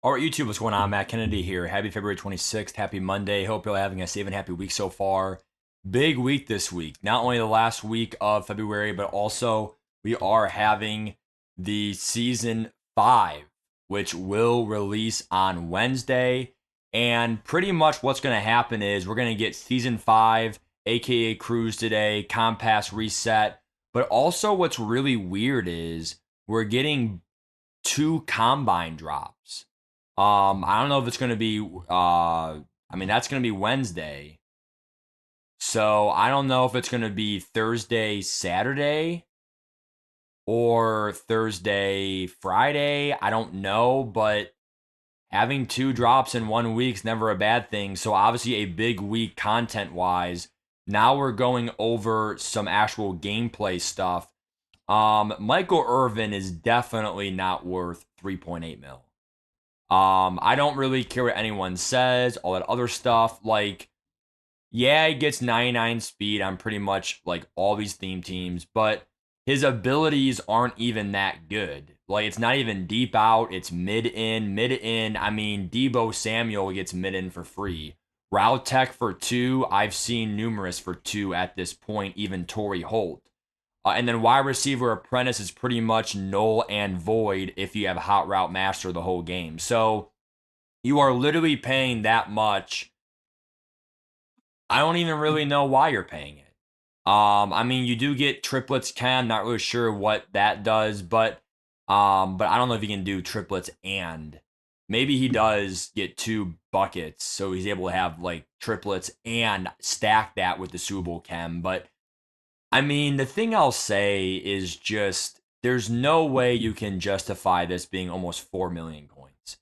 All right, YouTube, what's going on? Matt Kennedy here. Happy February 26th. Happy Monday. Hope you're having a safe and happy week so far. Big week this week. Not only the last week of February, but also we are having the season 5, which will release on Wednesday. And pretty much what's going to happen is we're going to get season 5, aka Cruise today, Compass Reset. But also, what's really weird is we're getting 2 combine drops. I don't know if it's going to be, that's going to be Wednesday. So I don't know if it's going to be Thursday, Saturday, or Thursday, Friday. I don't know, but having 2 drops in 1 week's never a bad thing. So obviously a big week content wise. Now we're going over some actual gameplay stuff. Michael Irvin is definitely not worth 3.8 mil. I don't really care what anyone says, all that other stuff. Like, yeah, he gets 99 speed on pretty much like all these theme teams, but his abilities aren't even that good. Like, it's not even deep out, it's mid in, mid in. I mean, Deebo Samuel gets mid in for free. Route Tech for 2, I've seen numerous for 2 at this point, even Torrey Holt. And then wide receiver apprentice is pretty much null and void if you have hot route master the whole game. So you are literally paying that much. I don't even really know why you're paying it. You do get triplets chem, not really sure what that does, but I don't know if he can do triplets and maybe he does get 2 buckets, so he's able to have like triplets and stack that with the Super Bowl chem. But the thing I'll say is just there's no way you can justify this being almost 4 million coins.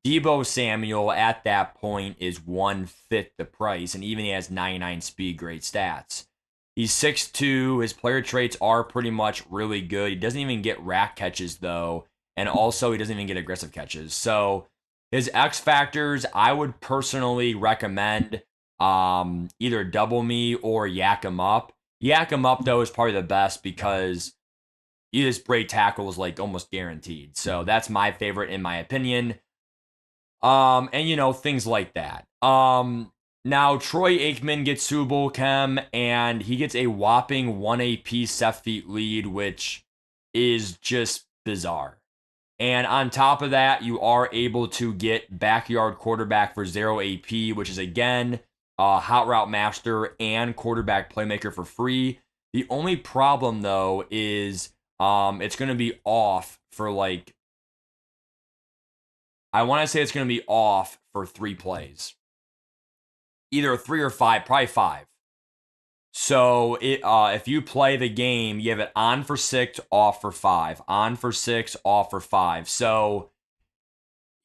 Deebo Samuel at that point is 1/5 the price, and even he has 99 speed, great stats. He's 6'2", his player traits are pretty much really good. He doesn't even get rack catches though, and also he doesn't even get aggressive catches. So his X factors, I would personally recommend either double me or yak him up. Yak him up though is probably the best because his break tackle is like almost guaranteed. So that's my favorite in my opinion. Things like that. Now Troy Aikman gets Super Bowl chem and he gets a whopping 1 AP set feet lead, which is just bizarre. And on top of that, you are able to get backyard quarterback for 0 AP, which is again hot route master and quarterback playmaker for free. The only problem though is it's going to be off for like I want to say it's going to be off for 3 plays. Either 3 or 5, probably 5. So if you play the game, you have it on for 6, off for 5. On for 6, off for 5. So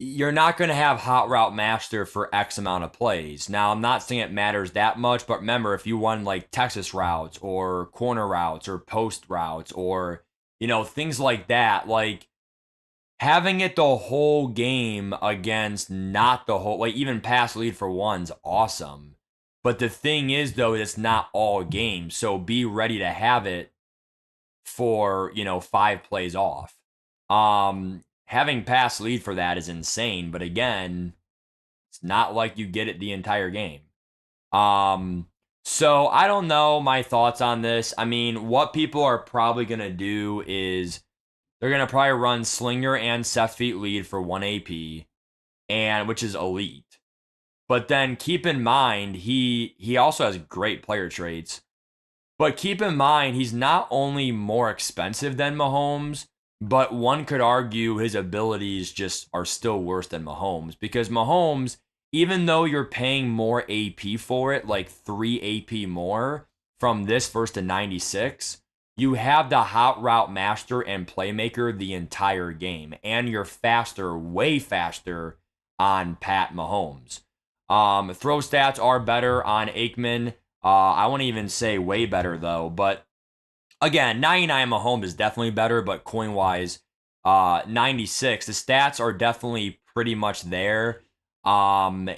you're not going to have hot route master for X amount of plays. Now, I'm not saying it matters that much, but remember, if you run like Texas routes or corner routes or post routes or, things like that, like having it the whole game against not the whole, like even pass lead for 1's awesome. But the thing is, though, it's not all game. So be ready to have it for, 5 plays off. Having pass lead for that is insane. But again, it's not like you get it the entire game. So I don't know my thoughts on this. What people are probably going to do is they're going to probably run Slinger and set feet lead for 1 AP, and which is elite. But then keep in mind, he also has great player traits. But keep in mind, he's not only more expensive than Mahomes, but one could argue his abilities just are still worse than Mahomes. Because Mahomes, even though you're paying more AP for it, like 3 AP more from this versus the 96, you have the hot route master and playmaker the entire game. And you're faster, way faster on Pat Mahomes. Throw stats are better on Aikman. I won't even say way better though, but again, 99 Mahomes is definitely better, but coin wise, 96. The stats are definitely pretty much there. And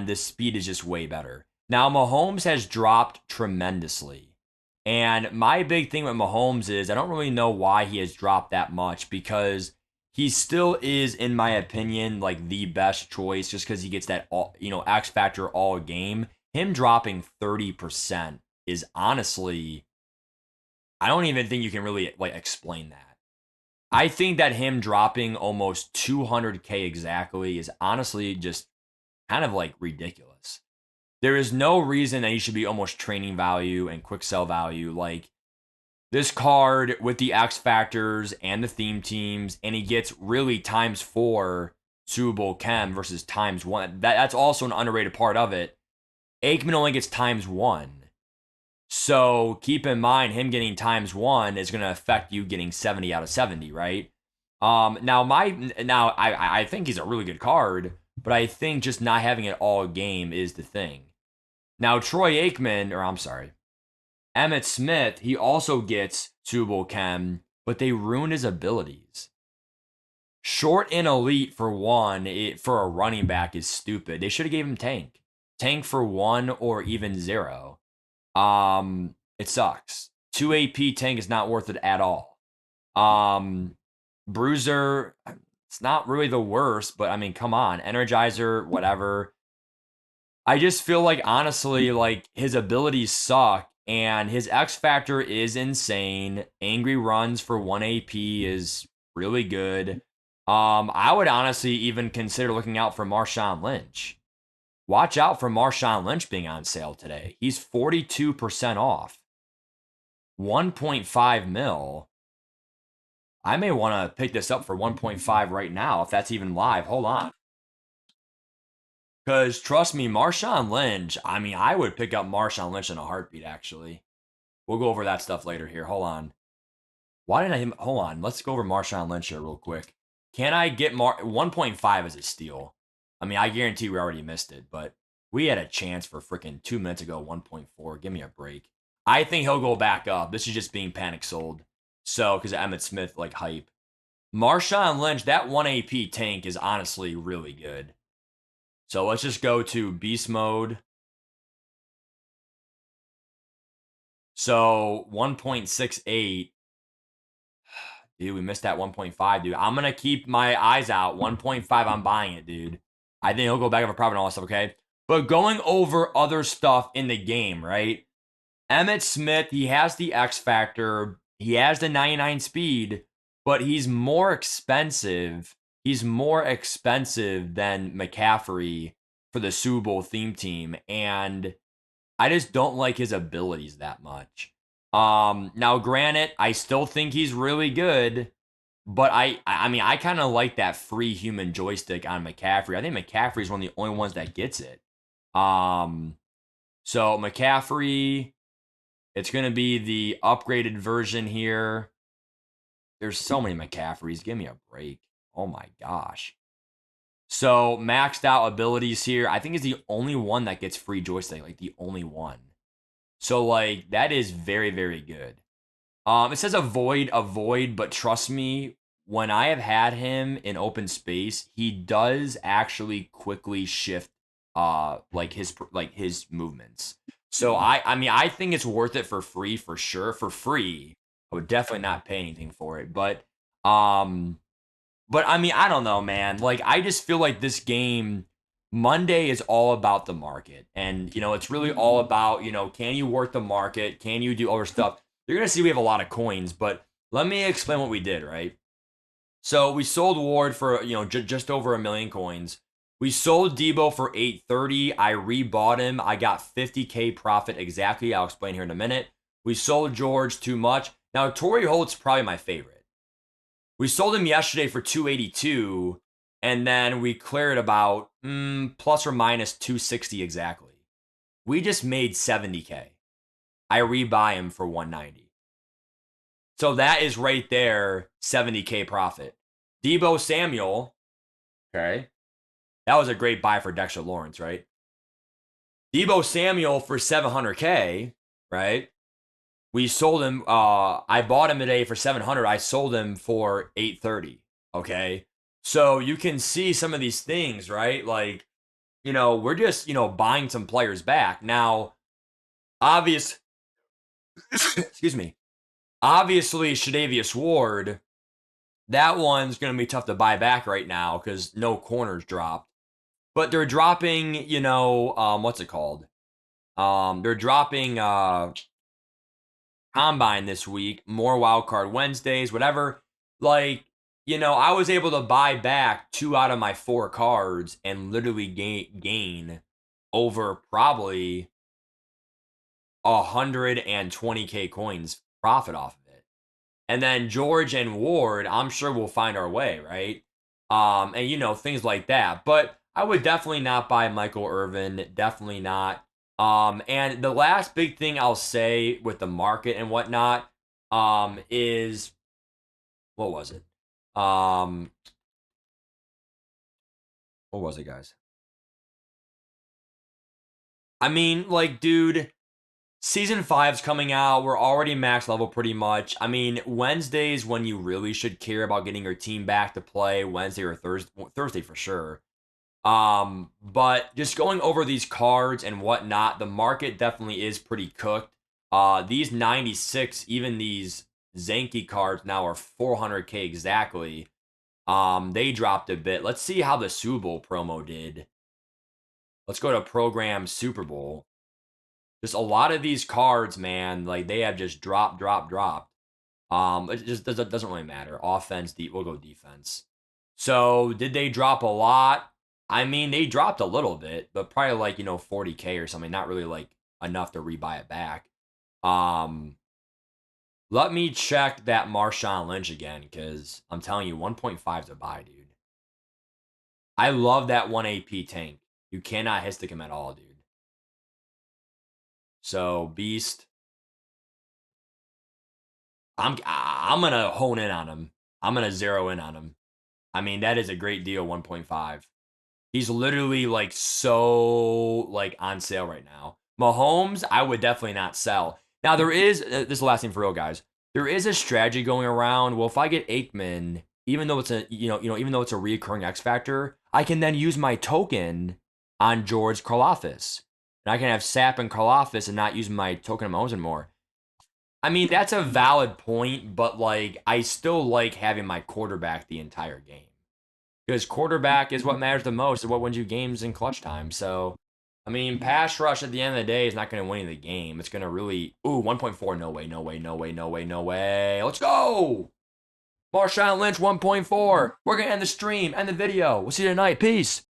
the speed is just way better. Now, Mahomes has dropped tremendously. And my big thing with Mahomes is I don't really know why he has dropped that much because he still is, in my opinion, like the best choice just because he gets that X factor all game. Him dropping 30% is honestly, I don't even think you can really like explain that. I think that him dropping almost 200K exactly is honestly just kind of like ridiculous. There is no reason that he should be almost training value and quick sell value. Like this card with the X factors and the theme teams, and he gets really ×4 Super Bowl Chem versus ×1. That's also an underrated part of it. Aikman only gets ×1. So keep in mind, him getting ×1 is going to affect you getting 70 out of 70, right? I think he's a really good card, but I think just not having it all game is the thing. Now Troy Aikman, or I'm sorry, Emmit Smith, he also gets Super Bowl Chem, but they ruin his abilities. Short and elite for one, for a running back is stupid. They should have gave him tank. Tank for 1 or even 0. It sucks. 2 AP tank is not worth it at all. Bruiser, it's not really the worst, but I mean, come on. Energizer, whatever. I just feel like, honestly, like his abilities suck and his X factor is insane. Angry runs for 1 AP is really good. I would honestly even consider looking out for Marshawn Lynch. Watch out for Marshawn Lynch being on sale today. He's 42% off. 1.5 mil. I may want to pick this up for 1.5 right now if that's even live. Hold on. Because trust me, Marshawn Lynch, I mean, I would pick up Marshawn Lynch in a heartbeat, actually. We'll go over that stuff later here. Hold on. Why didn't I? Hold on. Let's go over Marshawn Lynch here real quick. Can I get 1.5 as a steal? I mean, I guarantee we already missed it, but we had a chance for freaking 2 minutes ago, 1.4. Give me a break. I think he'll go back up. This is just being panic sold. So, because of Emmett Smith, like, hype. Marshawn Lynch, that 1 AP tank is honestly really good. So let's just go to beast mode. So 1.68. Dude, we missed that 1.5, dude. I'm going to keep my eyes out. 1.5, I'm buying it, dude. I think he'll go back up for profit and all that stuff, okay? But going over other stuff in the game, right? Emmett Smith, he has the X factor. He has the 99 speed, but he's more expensive. He's more expensive than McCaffrey for the Super Bowl theme team. And I just don't like his abilities that much. Now granted, I still think he's really good, but I mean, I kind of like that free human joystick on McCaffrey. I think McCaffrey is one of the only ones that gets it. So McCaffrey, it's going to be the upgraded version here. There's so many McCaffreys. Give me a break. Oh my gosh. So maxed out abilities here. I think is the only one that gets free joystick, like the only one. So like that is very, very good. It says avoid, but trust me, when I have had him in open space, he does actually quickly shift like his movements. So I mean I think it's worth it for free for sure. For free, I would definitely not pay anything for it. But I mean I don't know, man. Like I just feel like this game Monday is all about the market. And it's really all about, can you work the market? Can you do other stuff? You're going to see we have a lot of coins, but let me explain what we did, right? So we sold Ward for, just over 1 million coins. We sold Deebo for 830. I rebought him. I got 50K profit exactly. I'll explain here in a minute. We sold George too much. Now, Torrey Holt's probably my favorite. We sold him yesterday for 282, and then we cleared about plus or minus 260 exactly. We just made 70K. I rebuy him for 190. So that is right there, 70K profit. Deebo Samuel, okay, that was a great buy for Dexter Lawrence, right? Deebo Samuel for 700K, right? We sold him. I bought him today for 700. I sold him for 830. Okay, so you can see some of these things, right? Like, we're just buying some players back now. Excuse me. Obviously, Shadavius Ward, That one's going to be tough to buy back right now because no corners dropped. But they're dropping, what's it called? They're dropping Combine this week, more Wild Card Wednesdays, whatever. Like, I was able to buy back 2 out of my 4 cards and literally gain over probably 120k coins profit off of it. And then George and Ward, I'm sure we'll find our way, right? And things like that. But I would definitely not buy Michael Irvin, definitely not. And the last big thing I'll say with the market and whatnot, is what was it? What was it, guys? I mean, like, dude, Season 5's coming out. We're already max level pretty much. I mean, Wednesdays when you really should care about getting your team back to play, Wednesday or Thursday for sure. But just going over these cards and whatnot, the market definitely is pretty cooked. These 96, even these Zenki cards now are 400k exactly. They dropped a bit. Let's see how the Super Bowl promo did. Let's go to program Super Bowl. Just a lot of these cards, man, like they have just dropped. It just doesn't really matter. Offense, we'll go defense. So did they drop a lot? I mean, they dropped a little bit, but probably like 40k or something. Not really like enough to rebuy it back. Let me check that Marshawn Lynch again because I'm telling you, 1.5 is a buy, dude. I love that 1 AP tank. You cannot hit stick him at all, dude. So Beast, I'm gonna hone in on him. I'm gonna zero in on him. I mean, that is a great deal, 1.5. He's literally like so like on sale right now. Mahomes, I would definitely not sell. Now there is this is the last thing for real, guys. There is a strategy going around. Well, if I get Aikman, even though it's a even though it's a recurring X factor, I can then use my token on George Karlaftis, and I can have Sap and Karlaftis and not use my token on Mahomes anymore. I mean, that's a valid point, but like I still like having my quarterback the entire game. Because quarterback is what matters the most, is what wins you games in clutch time. So, I mean, pass rush at the end of the day is not going to win you the game. It's going to really, 1.4, no way, no way, no way, no way, no way. Let's go! Marshawn Lynch 1.4. We're going to end the stream, end the video. We'll see you tonight. Peace.